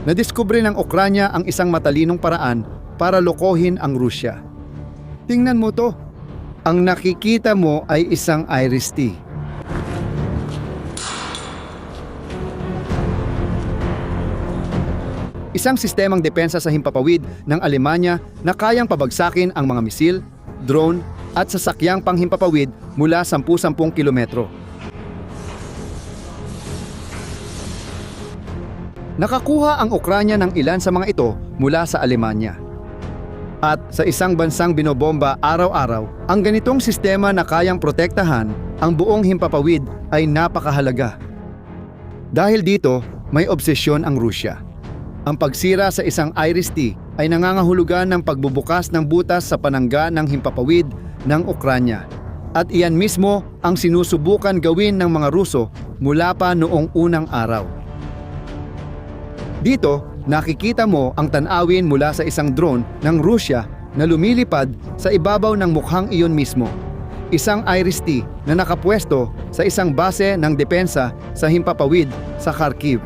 Nadiskubre ng Ukranya ang isang matalinong paraan para lokohin ang Rusya. Tingnan mo to. Ang nakikita mo ay isang IRIS-T. Isang sistemang depensa sa himpapawid ng Alemanya na kayang pabagsakin ang mga misil, drone at sasakyang panghimpapawid mula 10-10 kilometro. Nakakuha ang Ukranya ng ilan sa mga ito mula sa Alemanya. At sa isang bansang binobomba araw-araw, ang ganitong sistema na kayang protektahan ang buong himpapawid ay napakahalaga. Dahil dito, may obsesyon ang Rusya. Ang pagsira sa isang IRIS-T ay nangangahulugan ng pagbubukas ng butas sa panangga ng himpapawid ng Ukranya. At iyan mismo ang sinusubukan gawin ng mga Ruso mula pa noong unang araw. Dito, nakikita mo ang tanawin mula sa isang drone ng Rusya na lumilipad sa ibabaw ng mukhang iyon mismo. Isang IRIS-T na nakapwesto sa isang base ng depensa sa himpapawid sa Kharkiv.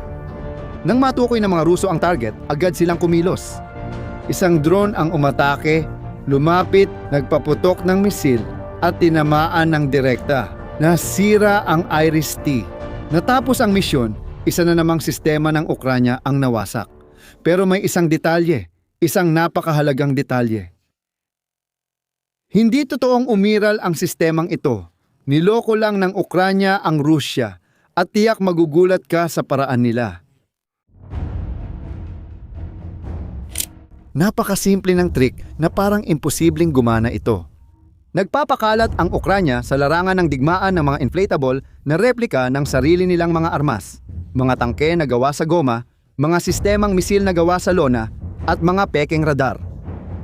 Nang matukoy ng mga Ruso ang target, agad silang kumilos. Isang drone ang umatake, lumapit, nagpaputok ng misil at tinamaan ng direkta. Nasira ang IRIS-T. Natapos ang misyon, isa na namang sistema ng Ukranya ang nawasak. Pero may isang detalye, isang napakahalagang detalye. Hindi totoong umiral ang sistemang ito. Niloko lang ng Ukranya ang Rusya at tiyak magugulat ka sa paraan nila. Napakasimple ng trick na parang imposibleng gumana ito. Nagpapakalat ang Ukranya sa larangan ng digmaan ng mga inflatable na replika ng sarili nilang mga armas, mga tangke na gawa sa goma, mga sistemang misil na gawa sa lona, at mga pekeng radar.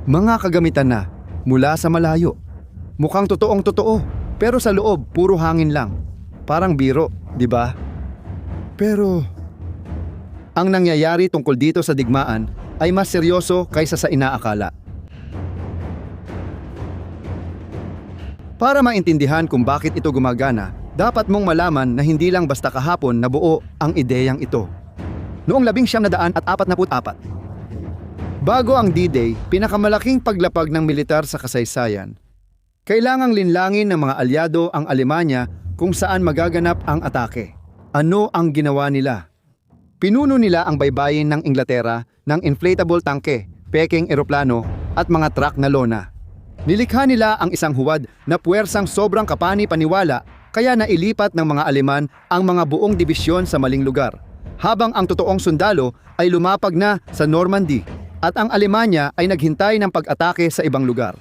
Mga kagamitan na mula sa malayo. Mukhang totoong totoo, pero sa loob puro hangin lang. Parang biro, di ba? Pero ang nangyayari tungkol dito sa digmaan ay mas seryoso kaysa sa inaakala. Para maintindihan kung bakit ito gumagana, dapat mong malaman na hindi lang basta kahapon nabuo ang ideyang ito. Noong 1944, bago ang D-Day, pinakamalaking paglapag ng militar sa kasaysayan, kailangang linlangin ng mga alyado ang Alemanya kung saan magaganap ang atake. Ano ang ginawa nila? Pinuno nila ang baybayin ng Inglaterra ng inflatable tangke, pekeng eroplano at mga truck na lona. Nilikha nila ang isang huwad na puwersang sobrang kapani-paniwala kaya nailipat ng mga Aleman ang mga buong dibisyon sa maling lugar, habang ang totoong sundalo ay lumapag na sa Normandy at ang Alemanya ay naghintay ng pag-atake sa ibang lugar.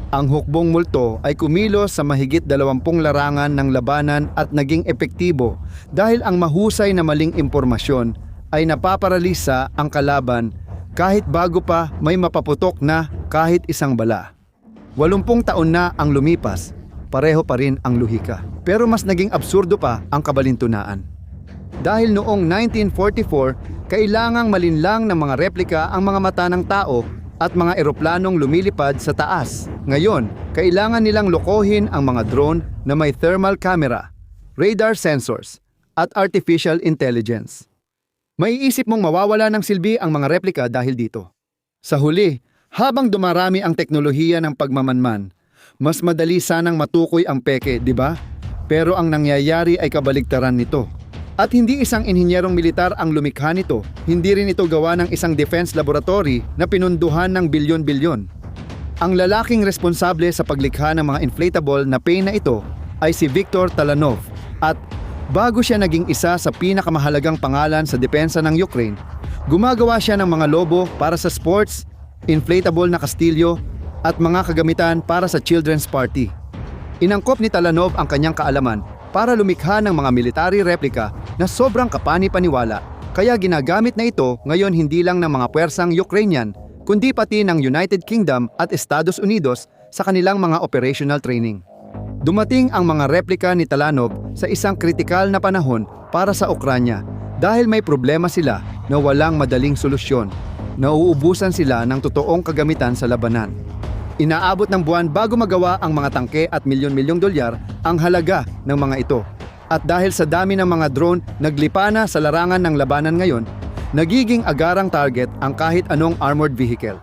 Ang hukbong multo ay kumilos sa mahigit 20 larangan ng labanan at naging epektibo dahil ang mahusay na maling impormasyon ay napaparalisa ang kalaban kahit bago pa may mapaputok na kahit isang bala. 80 taon na ang lumipas, pareho pa rin ang luhika. Pero mas naging absurdo pa ang kabalintunaan. Dahil noong 1944, kailangang malinlang ng mga replika ang mga mata ng tao at mga eroplanong lumilipad sa taas. Ngayon, kailangan nilang lokohin ang mga drone na may thermal camera, radar sensors, at artificial intelligence. Maiisip mong mawawala ng silbi ang mga replika dahil dito. Sa huli, habang dumarami ang teknolohiya ng pagmamanman, mas madali sanang matukoy ang peke, di ba? Pero ang nangyayari ay kabaligtaran nito. At hindi isang inhinyerong militar ang lumikha nito, hindi rin ito gawa ng isang defense laboratory na pinunduhan ng bilyon-bilyon. Ang lalaking responsable sa paglikha ng mga inflatable na plane na ito ay si Viktor Talanov at bago siya naging isa sa pinakamahalagang pangalan sa depensa ng Ukraine, gumagawa siya ng mga lobo para sa sports, inflatable na kastilyo, at mga kagamitan para sa children's party. Inangkop ni Talanov ang kanyang kaalaman para lumikha ng mga military replika na sobrang kapani-paniwala, kaya ginagamit na ito ngayon hindi lang ng mga puwersang Ukrainian, kundi pati ng United Kingdom at Estados Unidos sa kanilang mga operational training. Dumating ang mga replika ni Talanov sa isang kritikal na panahon para sa Ukranya dahil may problema sila na walang madaling solusyon. Nauubusan sila ng totoong kagamitan sa labanan. Inaabot ng buwan bago magawa ang mga tangke at milyon-milyong dolyar ang halaga ng mga ito. At dahil sa dami ng mga drone naglipa na sa larangan ng labanan ngayon, nagiging agarang target ang kahit anong armored vehicle.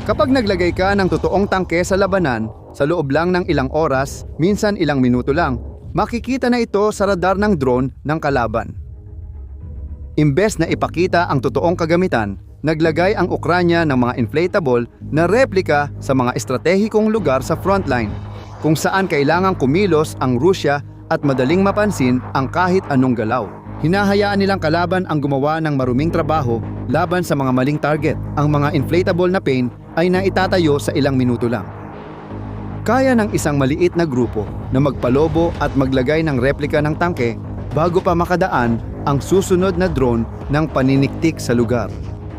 Kapag naglagay ka ng totoong tangke sa labanan, sa loob lang ng ilang oras, minsan ilang minuto lang, makikita na ito sa radar ng drone ng kalaban. Imbes na ipakita ang totoong kagamitan, naglagay ang Ukranya ng mga inflatable na replika sa mga estratehikong lugar sa frontline, kung saan kailangang kumilos ang Rusya at madaling mapansin ang kahit anong galaw. Hinahayaan nilang kalaban ang gumawa ng maruming trabaho laban sa mga maling target. Ang mga inflatable na plane ay naitatayo sa ilang minuto lang. Kaya ng isang maliit na grupo na magpalobo at maglagay ng replika ng tangke bago pa makadaan ang susunod na drone ng paniniktik sa lugar.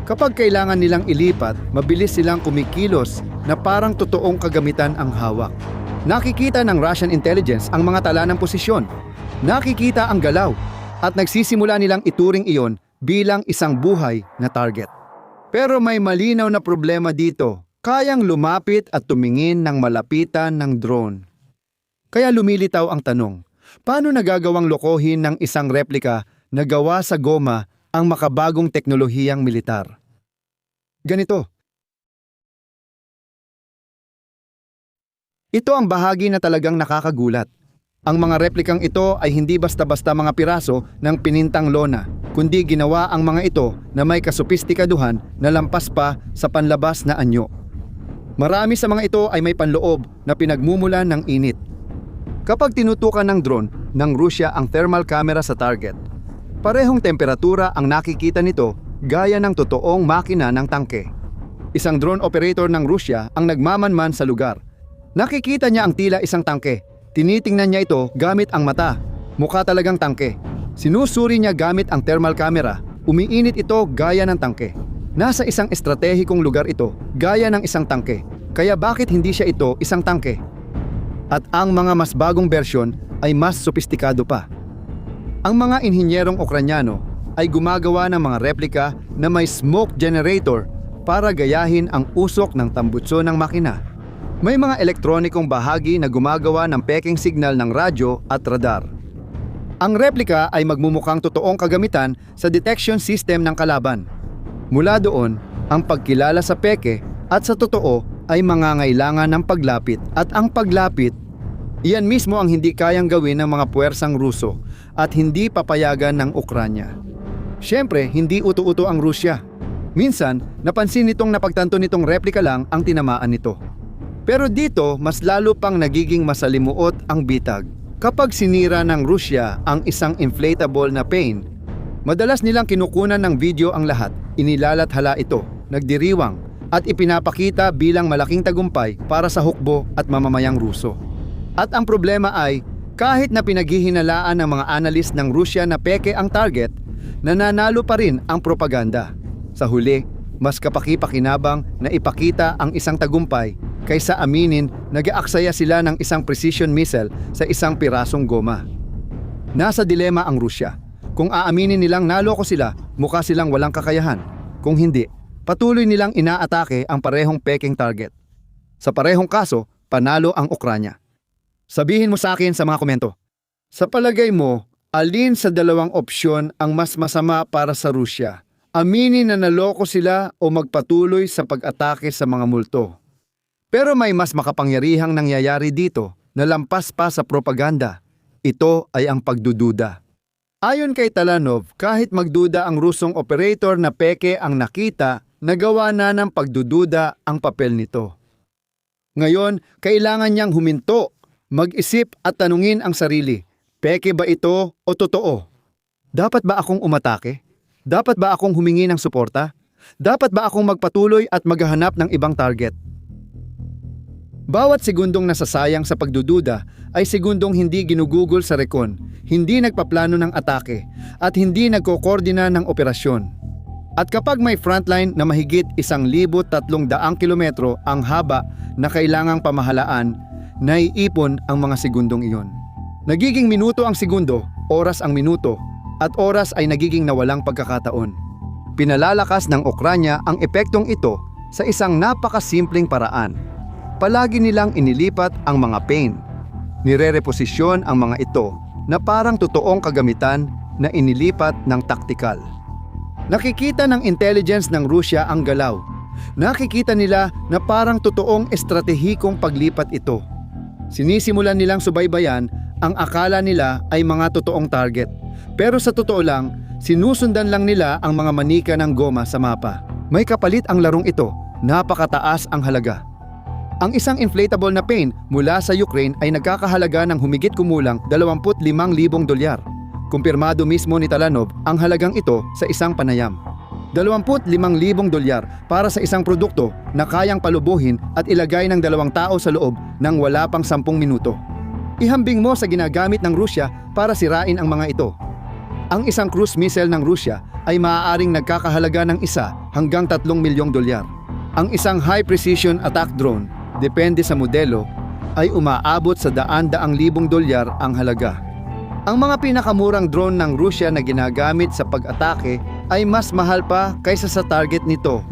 Kapag kailangan nilang ilipat, mabilis silang kumikilos na parang totoong kagamitan ang hawak. Nakikita ng Russian intelligence ang mga tala ng posisyon. Nakikita ang galaw at nagsisimula nilang ituring iyon bilang isang buhay na target. Pero may malinaw na problema dito. Kayang lumapit at tumingin ng malapitan ng drone. Kaya lumilitaw ang tanong, paano nagagawang lokohin ng isang replika na gawa sa goma ang makabagong teknolohiyang militar? Ganito. Ito ang bahagi na talagang nakakagulat. Ang mga replikang ito ay hindi basta-basta mga piraso ng pinintang lona, kundi ginawa ang mga ito na may kasopistikaduhan na lampas pa sa panlabas na anyo. Marami sa mga ito ay may panloob na pinagmumulan ng init. Kapag tinutukan ng drone ng Rusya ang thermal camera sa target, parehong temperatura ang nakikita nito gaya ng totoong makina ng tangke. Isang drone operator ng Rusya ang nagmamanman sa lugar. Nakikita niya ang tila isang tangke. Tinitingnan niya ito gamit ang mata. Mukha talagang tangke. Sinusuri niya gamit ang thermal camera. Umiinit ito gaya ng tangke. Nasa isang estratehikong lugar ito gaya ng isang tangke. Kaya bakit hindi siya ito isang tangke? At ang mga mas bagong bersyon ay mas sopistikado pa. Ang mga inhinyerong Ukranyano ay gumagawa ng mga replika na may smoke generator para gayahin ang usok ng tambutso ng makina. May mga elektronikong bahagi na gumagawa ng peking signal ng radyo at radar. Ang replika ay magmumukhang totoong kagamitan sa detection system ng kalaban. Mula doon, ang pagkilala sa peke at sa totoo ay mangangailangan ng paglapit, at ang paglapit, iyan mismo ang hindi kayang gawin ng mga puwersang Ruso at hindi papayagan ng Ukranya. Siyempre, hindi uto-uto ang Rusya. Minsan, napansin nitong napagtanto nitong replika lang ang tinamaan nito. Pero dito, mas lalo pang nagiging masalimuot ang bitag. Kapag sinira ng Rusya ang isang inflatable na plane, madalas nilang kinukunan ng video ang lahat, inilalathala ito, nagdiriwang, at ipinapakita bilang malaking tagumpay para sa hukbo at mamamayang Ruso. At ang problema ay, kahit na pinaghihinalaan ng mga analyst ng Rusya na peke ang target, nananalo pa rin ang propaganda. Sa huli, mas kapaki-pakinabang na ipakita ang isang tagumpay kaysa aminin nag-aaksaya sila ng isang precision missile sa isang pirasong goma. Nasa dilema ang Rusya. Kung aaminin nilang naloko sila, mukha silang walang kakayahan. Kung hindi, patuloy nilang inaatake ang parehong peking target. Sa parehong kaso, panalo ang Ukranya. Sabihin mo sa akin sa mga komento. Sa palagay mo, alin sa dalawang opsyon ang mas masama para sa Rusya? Aminin na naloko sila o magpatuloy sa pag-atake sa mga multo? Pero may mas makapangyarihang nangyayari dito na lampas pa sa propaganda. Ito ay ang pagdududa. Ayon kay Talanov, kahit magduda ang Rusong operator na peke ang nakita, nagawa na ng pagdududa ang papel nito. Ngayon, kailangan niyang huminto, mag-isip at tanungin ang sarili, peke ba ito o totoo? Dapat ba akong umatake? Dapat ba akong humingi ng suporta? Dapat ba akong magpatuloy at maghahanap ng ibang target? Bawat segundong nasasayang sa pagdududa ay segundong hindi ginugugol sa rekon, hindi nagpaplano ng atake, at hindi nagkokoordina ng operasyon. At kapag may frontline na mahigit 1,300 kilometro ang haba na kailangang pamahalaan, naiipon ang mga segundong iyon. Nagiging minuto ang segundo, oras ang minuto, at oras ay nagiging nawalang pagkakataon. Pinalalakas ng Ukranya ang epektong ito sa isang napakasimpleng paraan. Palagi nilang inilipat ang mga plane. Nire-reposisyon ang mga ito na parang totoong kagamitan na inilipat ng taktikal. Nakikita ng intelligence ng Rusya ang galaw. Nakikita nila na parang totoong estratehikong paglipat ito. Sinisimulan nilang subaybayan ang akala nila ay mga totoong target. Pero sa totoo lang, sinusundan lang nila ang mga manika ng goma sa mapa. May kapalit ang larong ito, napakataas ang halaga. Ang isang inflatable na plane mula sa Ukraine ay nagkakahalaga ng humigit kumulang $25,000. Kumpirmado mismo ni Talanov ang halagang ito sa isang panayam. $25,000 para sa isang produkto na kayang palubuhin at ilagay ng 2 tao sa loob nang wala pang 10 minuto. Ihambing mo sa ginagamit ng Rusya para sirain ang mga ito. Ang isang cruise missile ng Rusya ay maaaring nagkakahalaga ng $1 hanggang $3 milyong. Ang isang high-precision attack drone, depende sa modelo, ay umaabot sa $100,000 ang halaga. Ang mga pinakamurang drone ng Rusya na ginagamit sa pag-atake ay mas mahal pa kaysa sa target nito.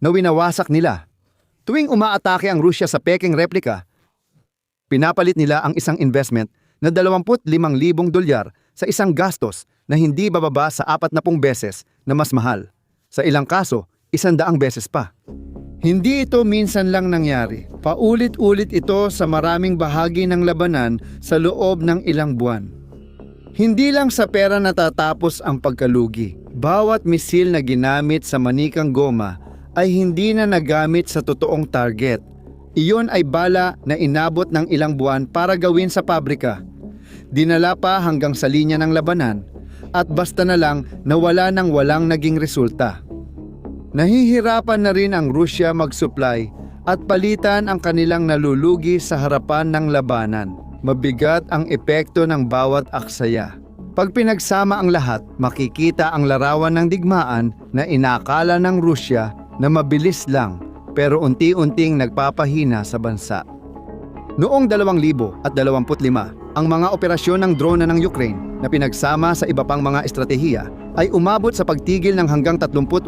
Na winawasak nila. Tuwing umaatake ang Rusya sa Peking replica, pinapalit nila ang isang investment na $25,000 sa isang gastos na hindi bababa sa 40 beses na mas mahal. Sa ilang kaso, 100 beses pa. Hindi ito minsan lang nangyari. Paulit-ulit ito sa maraming bahagi ng labanan sa loob ng ilang buwan. Hindi lang sa pera natatapos ang pagkalugi. Bawat misil na ginamit sa manikang goma ay hindi na nagamit sa totoong target. Iyon ay bala na inabot ng ilang buwan para gawin sa pabrika. Dinala pa hanggang sa linya ng labanan at basta na lang nawala nang walang naging resulta. Nahihirapan na rin ang Rusya mag-supply at palitan ang kanilang nalulugi sa harapan ng labanan. Mabigat ang epekto ng bawat aksaya. Pag pinagsama ang lahat, makikita ang larawan ng digmaan na inakala ng Rusya na mabilis lang pero unti-unting nagpapahina sa bansa. Noong 2025, ang mga operasyon ng drone ng Ukraine na pinagsama sa iba pang mga estratehiya ay umabot sa pagtigil ng hanggang 38%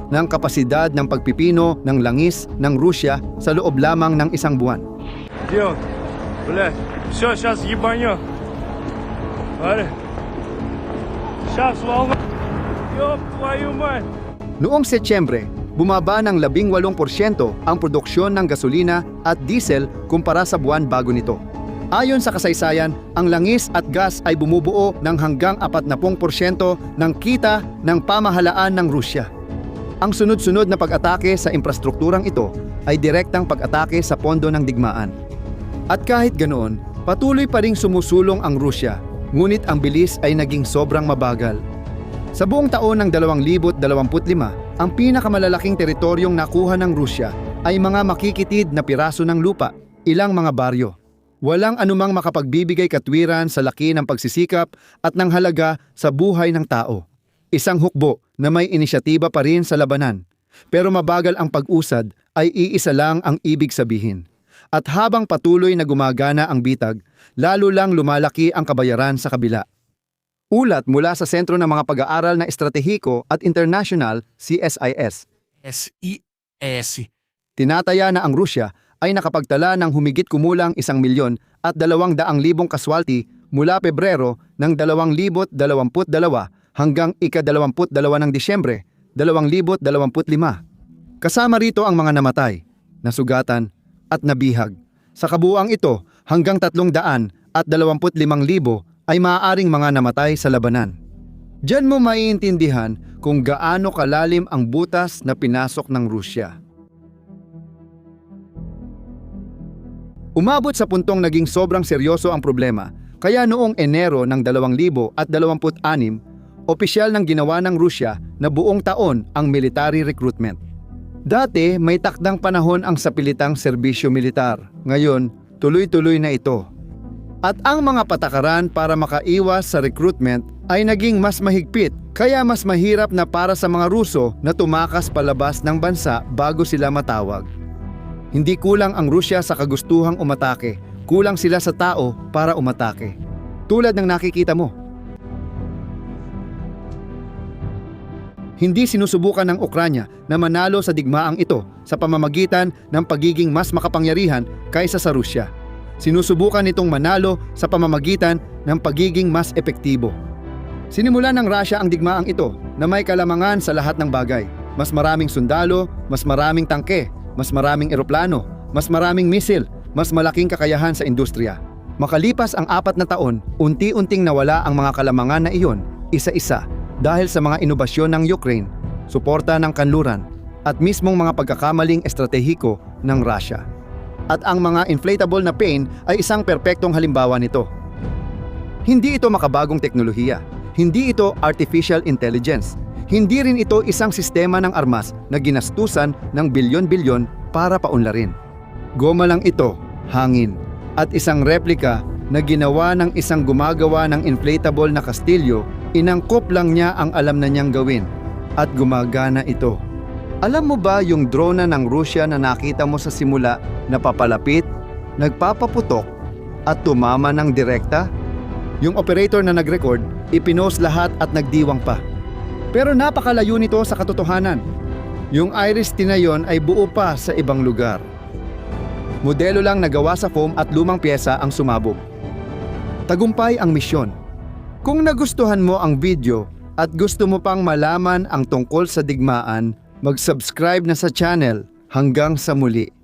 ng kapasidad ng pagpipino ng langis ng Rusya sa loob lamang ng isang buwan. Noong Setyembre, bumaba ng 18% ang produksyon ng gasolina at diesel kumpara sa buwan bago nito. Ayon sa kasaysayan, ang langis at gas ay bumubuo ng hanggang 40% ng kita ng pamahalaan ng Rusya. Ang sunod-sunod na pag-atake sa infrastrukturang ito ay direktang pag-atake sa pondo ng digmaan. At kahit ganoon, patuloy pa ring sumusulong ang Rusya, ngunit ang bilis ay naging sobrang mabagal. Sa buong taon ng 2025, ang pinakamalalaking teritoryong nakuha ng Rusya ay mga makikitid na piraso ng lupa, ilang mga baryo. Walang anumang makapagbibigay katwiran sa laki ng pagsisikap at ng halaga sa buhay ng tao. Isang hukbo na may inisyatiba pa rin sa labanan. Pero mabagal ang pag-usad ay iisa lang ang ibig sabihin. At habang patuloy na gumagana ang bitag, lalo lang lumalaki ang kabayaran sa kabila. Ulat mula sa Sentro ng mga Pag-aaral na Estratehiko at International, CSIS. Tinataya na ang Rusya ay nakapagtala ng humigit kumulang 1,200,000 kaswalti mula Pebrero ng 2022 hanggang ika-22 ng Disyembre 2025. Kasama rito ang mga namatay, nasugatan at nabihag. Sa kabuuang ito, hanggang 325,000 ay maaaring mga namatay sa labanan. Diyan mo maiintindihan kung gaano kalalim ang butas na pinasok ng Rusya. Umabot sa puntong naging sobrang seryoso ang problema, kaya noong Enero ng 2026, opisyal nang ginawa ng Rusya na buong taon ang military recruitment. Dati may takdang panahon ang sapilitang serbisyo militar, ngayon tuloy-tuloy na ito. At ang mga patakaran para makaiwas sa recruitment ay naging mas mahigpit, kaya mas mahirap na para sa mga Ruso na tumakas palabas ng bansa bago sila matawag. Hindi kulang ang Rusya sa kagustuhang umatake, kulang sila sa tao para umatake. Tulad ng nakikita mo. Hindi sinusubukan ng Ukranya na manalo sa digmaang ito sa pamamagitan ng pagiging mas makapangyarihan kaysa sa Rusya. Sinusubukan nitong manalo sa pamamagitan ng pagiging mas epektibo. Sinimulan ng Russia ang digmaang ito na may kalamangan sa lahat ng bagay. Mas maraming sundalo, mas maraming tangke, mas maraming eroplano, mas maraming misil, mas malaking kakayahan sa industriya. Makalipas ang 4 na taon, unti-unting nawala ang mga kalamangan na iyon, isa-isa, dahil sa mga inobasyon ng Ukraine, suporta ng kanluran, at mismong mga pagkakamaling estratehiko ng Russia. At ang mga inflatable na plane ay isang perpektong halimbawa nito. Hindi ito makabagong teknolohiya, hindi ito artificial intelligence, hindi rin ito isang sistema ng armas na ginastusan ng bilyon-bilyon para paunlarin. Goma lang ito, hangin, at isang replika na ginawa ng isang gumagawa ng inflatable na kastilyo, inangkop lang niya ang alam na niyang gawin, at gumagana ito. Alam mo ba yung drone ng Russia na nakita mo sa simula na papalapit, nagpapaputok, at tumama ng direkta? Yung operator na nag-record, ipinost lahat at nagdiwang pa. Pero napakalayo nito sa katotohanan. Yung Iris-T na yon ay buo pa sa ibang lugar. Modelo lang nagawa sa foam at lumang pyesa ang sumabog. Tagumpay ang misyon. Kung nagustuhan mo ang video at gusto mo pang malaman ang tungkol sa digmaan, mag-subscribe na sa channel. Hanggang sa muli.